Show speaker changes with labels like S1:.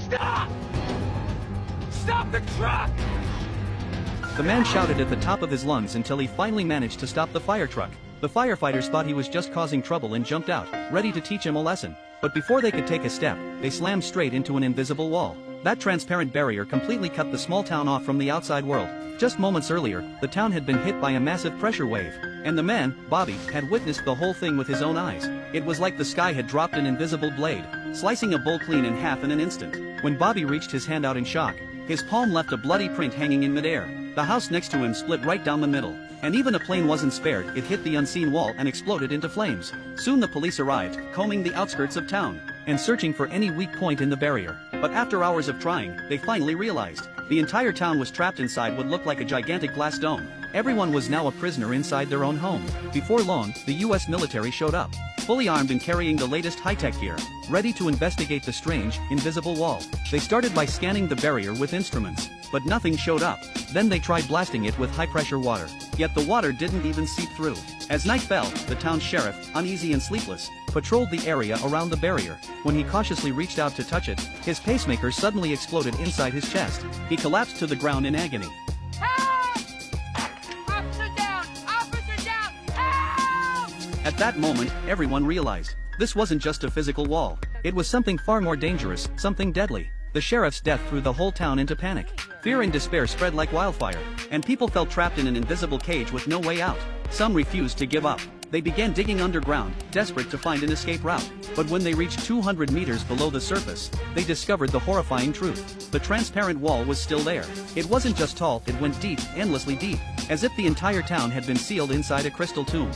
S1: Stop! Stop the truck!
S2: The man shouted at the top of his lungs until he finally managed to stop the fire truck. The firefighters thought he was just causing trouble and jumped out, ready to teach him a lesson. But before they could take a step, they slammed straight into an invisible wall. That transparent barrier completely cut the small town off from the outside world. Just moments earlier, the town had been hit by a massive pressure wave. And the man, Bobby, had witnessed the whole thing with his own eyes. It was like the sky had dropped an invisible blade, slicing a bull clean in half in an instant. When Bobby reached his hand out in shock, his palm left a bloody print hanging in midair. The house next to him split right down the middle. And even a plane wasn't spared. It hit the unseen wall and exploded into flames. Soon the police arrived, combing the outskirts of town, and searching for any weak point in the barrier. But after hours of trying, they finally realized the entire town was trapped inside what looked like a gigantic glass dome. Everyone was now a prisoner inside their own home. Before long, the US military showed up, fully armed and carrying the latest high-tech gear, ready to investigate the strange, invisible wall. They started by scanning the barrier with instruments, but nothing showed up. Then they tried blasting it with high-pressure water, yet the water didn't even seep through. As night fell, the town's sheriff, uneasy and sleepless, patrolled the area around the barrier. When he cautiously reached out to touch it, his pacemaker suddenly exploded inside his chest. He collapsed to the ground in agony. At that moment, everyone realized this wasn't just a physical wall. It was something far more dangerous, something deadly. The sheriff's death threw the whole town into panic. Fear and despair spread like wildfire, and people felt trapped in an invisible cage with no way out. Some refused to give up. They began digging underground, desperate to find an escape route. But when they reached 200 meters below the surface, they discovered the horrifying truth. The transparent wall was still there. It wasn't just tall, it went deep, endlessly deep, as if the entire town had been sealed inside a crystal tomb.